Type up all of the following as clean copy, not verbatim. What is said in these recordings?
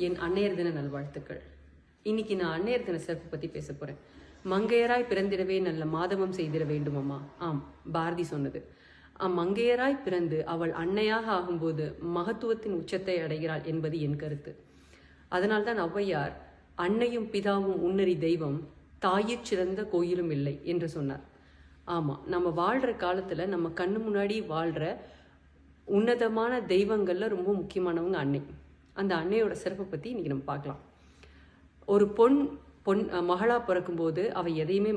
என் அன்னையர் தின நல்வாழ்த்துக்கள். இன்னைக்கு நான் அன்னையர் தின சிறப்பு பத்தி பேச போறேன். மங்கையராய் பிறந்திடவே நல்ல மாதவம் செய்திட வேண்டும் அம்மா. ஆம், பாரதி சொன்னது. மங்கையராய் பிறந்து அவள் அன்னையாக ஆகும்போது மகத்துவத்தின் உச்சத்தை அடைகிறாள் என்பது என் கருத்து. அதனால்தான் ஔவையார் அன்னையும் பிதாவும் உன்னறி தெய்வம் தாயிற் சிறந்த கோயிலும் இல்லை என்று சொன்னார். ஆமா, நம்ம வாழ்ற காலத்துல நம்ம கண்ணு முன்னாடி வாழ்ற உன்னதமான தெய்வங்கள்ல ரொம்ப முக்கியமானவங்க அன்னை. அந்த அன்னையோட சிறப்பை பத்தி இன்னைக்கு நம்ம பார்க்கலாம். ஒரு பொன் மகளா பிறக்கும்போது அவ எதையுமே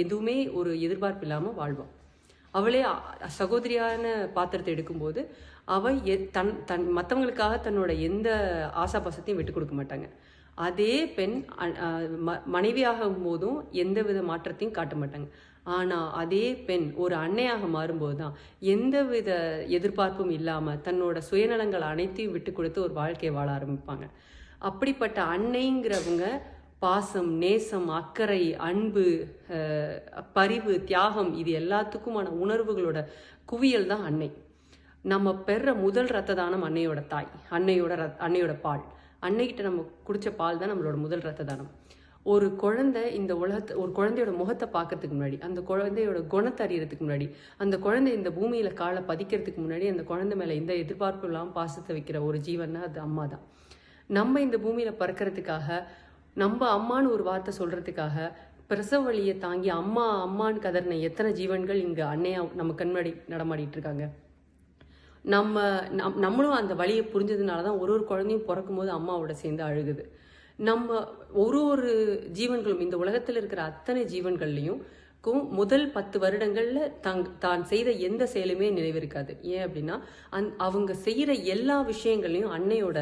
எதுவுமே ஒரு எதிர்பார்ப்பு இல்லாம வாழ்வான். அவளே சகோதரியான பாத்திரத்தை எடுக்கும்போது அவ மற்றவங்களுக்காக தன்னோட எந்த ஆசாபாசத்தையும் விட்டு கொடுக்க மாட்டாங்க. அதே பெண் மனைவியாகும் போதும் எந்த வித மாற்றத்தையும் காட்ட மாட்டாங்க. ஆனா அதே பெண் ஒரு அன்னையாக மாறும்போது தான் எந்த வித எதிர்பார்ப்பும் இல்லாம தன்னோட சுயநலங்கள் அனைத்தையும் விட்டு கொடுத்து ஒரு வாழ்க்கையை வாழ ஆரம்பிப்பாங்க. அப்படிப்பட்ட அன்னைங்கிறவங்க பாசம், நேசம், அக்கறை, அன்பு, பரிவு, தியாகம் இது எல்லாத்துக்குமான உணர்வுகளோட குவியல் தான் அன்னை. நம்ம பெற முதல் ரத்த தானம் அன்னையோட தாய், அன்னையோட பால். அன்னைகிட்ட நம்ம குடிச்ச பால் தான் நம்மளோட முதல் ரத்த தானம். ஒரு குழந்தை இந்த ஒரு குழந்தையோட முகத்தை பார்க்கறதுக்கு முன்னாடி, அந்த குழந்தையோட குணத்தை அறியறதுக்கு முன்னாடி, அந்த குழந்தை இந்த பூமியில காலை பதிக்கிறதுக்கு முன்னாடி அந்த குழந்தை மேல எந்த எதிர்பார்ப்பு இல்லாமல் பாசத்தை வைக்கிற ஒரு ஜீவன்னா அது அம்மா தான். நம்ம இந்த பூமியில பறக்கிறதுக்காக, நம்ம அம்மான்னு ஒரு வார்த்தை சொல்றதுக்காக பிரசவ வழியை தாங்கி அம்மான்னு கதறின எத்தனை ஜீவன்கள் இங்க அன்னையா நம்ம கண்மடி நடமாடிட்டு இருக்காங்க. நம்மளும் அந்த வழியை புரிஞ்சதுனாலதான் ஒரு குழந்தையும் பிறக்கும் போது அம்மாவோட சேர்ந்து அழுகுது. நம்ம ஒரு ஜீவன்களும் இந்த உலகத்தில் இருக்கிற அத்தனை ஜீவன்கள்லையும் முதல் 10 வருடங்கள்ல தான் செய்த எந்த செயலுமே நினைவிருக்காது. ஏன் அப்படின்னா அவங்க செய்யற எல்லா விஷயங்கள்லையும் அன்னையோட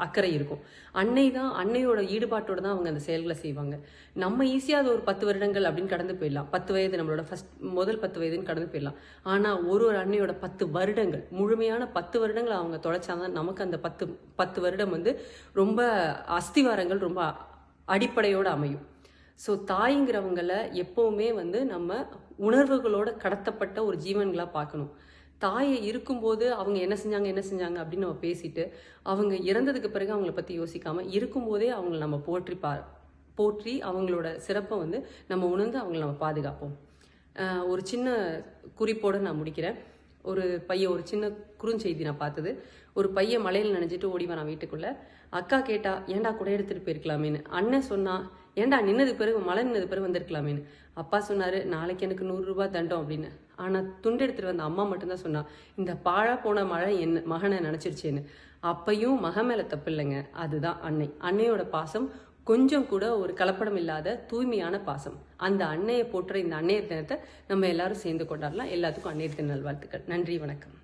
அக்கறை இருக்கும். அன்னையோட ஈடுபாட்டோட தான் அவங்க அந்த செயல்களை செய்வாங்க. நம்ம ஈஸியா அது ஒரு 10 வருடங்கள் அப்படின்னு கடந்து போயிடலாம். 10 வயது நம்மளோட முதல் 10 வயதுன்னு கடந்து போயிடலாம். ஆனா ஒரு அன்னையோட 10 வருடங்கள், முழுமையான 10 வருடங்கள் அவங்க தொலைச்சாதான் நமக்கு அந்த 10 வருடம் ரொம்ப அஸ்திவாரங்கள் ரொம்ப அடிப்படையோட அமையும். ஸோ தாய்ங்கிறவங்கள எப்பவுமே நம்ம உணர்வுகளோட கடத்தப்பட்ட ஒரு ஜீவன்களா பார்க்கணும். தாயை இருக்கும்போது அவங்க என்ன செஞ்சாங்க அப்படின்னு நம்ம பேசிட்டு, அவங்க இறந்ததுக்கு பிறகு அவங்கள பத்தி யோசிக்காம இருக்கும்போதே அவங்கள நம்ம போற்றி அவங்களோட சிறப்பை நம்ம உணர்ந்து அவங்கள நம்ம பாதுகாப்போம். ஒரு சின்ன குறிப்போட நான் முடிக்கிறேன். ஒரு சின்ன குறுஞ்செய்தி நான் பார்த்தது. ஒரு பையன் மலையில் நினைச்சிட்டு ஓடி வரான் வீட்டுக்குள்ள. அக்கா கேட்டா, ஏண்டா கூட எடுத்துட்டு போயிருக்கலாமேன்னு. அண்ணன் சொன்னா, ஏண்டா மழை நின்னது பிறகு வந்திருக்கலாமேன்னு. அப்பா சொன்னாரு, நாளைக்கு எனக்கு 100 ரூபாய் தண்டம் அப்படின்னு. ஆனா துண்டு எடுத்துட்டு வந்த அம்மா மட்டும்தான் சொன்னா, இந்த பாழா போன மழை என் மகனை நினைச்சிருச்சேன்னு. அப்பையும் மகன் மேல தப்பு இல்லைங்க, அதுதான் அன்னை. அன்னையோட பாசம் கொஞ்சம் கூட ஒரு கலப்படம் இல்லாத தூய்மையான பாசம். அந்த அன்னையை போற்ற இந்த அன்னையர் தினத்தை நம்ம எல்லாரும் சேர்ந்து கொண்டாடலாம். எல்லாத்துக்கும் அன்னையர் தின நல்வாழ்த்துக்கள். நன்றி, வணக்கம்.